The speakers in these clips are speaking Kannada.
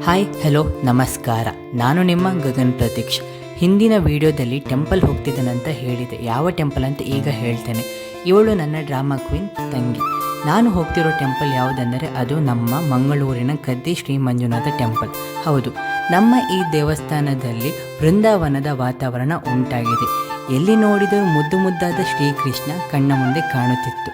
ಹಾಯ್ ಹಲೋ ನಮಸ್ಕಾರ. ನಾನು ನಿಮ್ಮ ಗಗನ್ ಪ್ರತೀಕ್ಷ್. ಹಿಂದಿನ ವಿಡಿಯೋದಲ್ಲಿ ಟೆಂಪಲ್ ಹೋಗ್ತಿದ್ದೇನಂತ ಹೇಳಿದೆ. ಯಾವ ಟೆಂಪಲ್ ಅಂತ ಈಗ ಹೇಳ್ತೇನೆ. ಇವಳು ನನ್ನ ಡ್ರಾಮಾ ಕ್ವೀನ್ ತಂಗಿ. ನಾನು ಹೋಗ್ತಿರೋ ಟೆಂಪಲ್ ಯಾವುದೆಂದರೆ ಅದು ನಮ್ಮ ಮಂಗಳೂರಿನ ಕದ್ದಿ ಶ್ರೀ ಮಂಜುನಾಥ ಟೆಂಪಲ್. ಹೌದು, ನಮ್ಮ ಈ ದೇವಸ್ಥಾನದಲ್ಲಿ ಬೃಂದಾವನದ ವಾತಾವರಣ ಉಂಟಾಗಿದೆ. ಎಲ್ಲಿ ನೋಡಿದರೂ ಮುದ್ದು ಮುದ್ದಾದ ಶ್ರೀಕೃಷ್ಣ ಕಣ್ಣ ಮುಂದೆ ಕಾಣುತ್ತಿತ್ತು.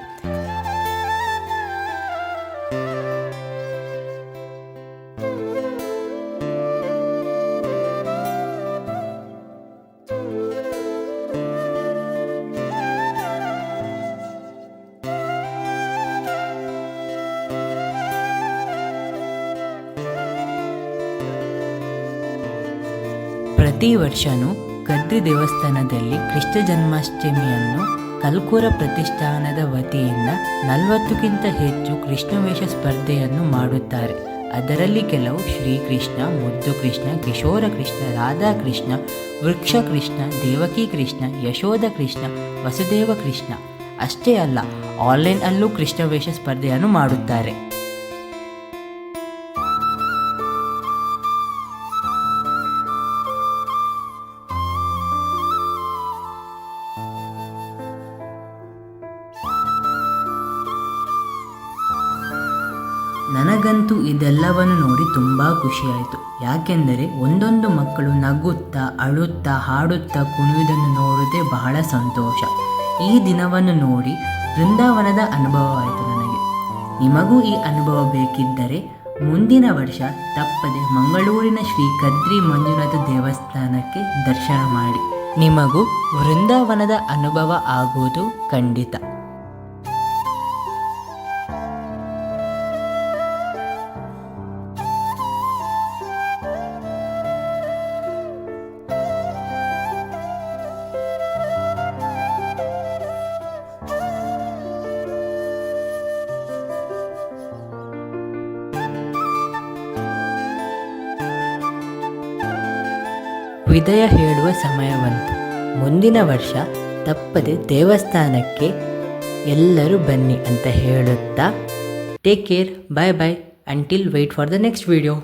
ಪ್ರತಿ ವರ್ಷವೂ ಕದ್ರಿ ದೇವಸ್ಥಾನದಲ್ಲಿ ಕೃಷ್ಣ ಜನ್ಮಾಷ್ಟಮಿಯನ್ನು ಕಲ್ಕೂರ ಪ್ರತಿಷ್ಠಾನದ ವತಿಯಿಂದ 40ಕ್ಕಿಂತ ಹೆಚ್ಚು ಕೃಷ್ಣವೇಷ ಸ್ಪರ್ಧೆಯನ್ನು ಮಾಡುತ್ತಾರೆ. ಅದರಲ್ಲಿ ಕೆಲವು ಶ್ರೀಕೃಷ್ಣ, ಮುದ್ದು ಕೃಷ್ಣ, ಕಿಶೋರ ಕೃಷ್ಣ, ರಾಧಾಕೃಷ್ಣ, ವೃಕ್ಷ ಕೃಷ್ಣ, ದೇವಕಿ ಕೃಷ್ಣ, ಯಶೋಧ ಕೃಷ್ಣ, ವಸುದೇವ ಕೃಷ್ಣ ಅಷ್ಟೇ ಅಲ್ಲ, ಆನ್ಲೈನ್ ಅಲ್ಲೂ ಕೃಷ್ಣವೇಷ ಸ್ಪರ್ಧೆಯನ್ನು ಮಾಡುತ್ತಾರೆ. ನನಗಂತೂ ಇದೆಲ್ಲವನ್ನು ನೋಡಿ ತುಂಬ ಖುಷಿಯಾಯಿತು. ಯಾಕೆಂದರೆ ಒಂದೊಂದು ಮಕ್ಕಳು ನಗುತ್ತಾ, ಅಳುತ್ತಾ, ಹಾಡುತ್ತಾ ಕುಣಿಯುವುದನ್ನು ನೋಡುವುದೇ ಬಹಳ ಸಂತೋಷ. ಈ ದಿನವನ್ನು ನೋಡಿ ಬೃಂದಾವನದ ಅನುಭವವಾಯಿತು ನನಗೆ. ನಿಮಗೂ ಈ ಅನುಭವ ಬೇಕಿದ್ದರೆ ಮುಂದಿನ ವರ್ಷ ತಪ್ಪದೆ ಮಂಗಳೂರಿನ ಶ್ರೀ ಕದ್ರಿ ಮಂಜುನಾಥ ದೇವಸ್ಥಾನಕ್ಕೆ ದರ್ಶನ ಮಾಡಿ. ನಿಮಗೂ ಬೃಂದಾವನದ ಅನುಭವ ಆಗುವುದು ಖಂಡಿತ. ವಿದಾಯ ಹೇಳುವ ಸಮಯವಂತು. ಮುಂದಿನ ವರ್ಷ ತಪ್ಪದೆ ದೇವಸ್ಥಾನಕ್ಕೆ ಎಲ್ಲರೂ ಬನ್ನಿ ಅಂತ ಹೇಳುತ್ತಾ take care, bye bye, until wait for the next video.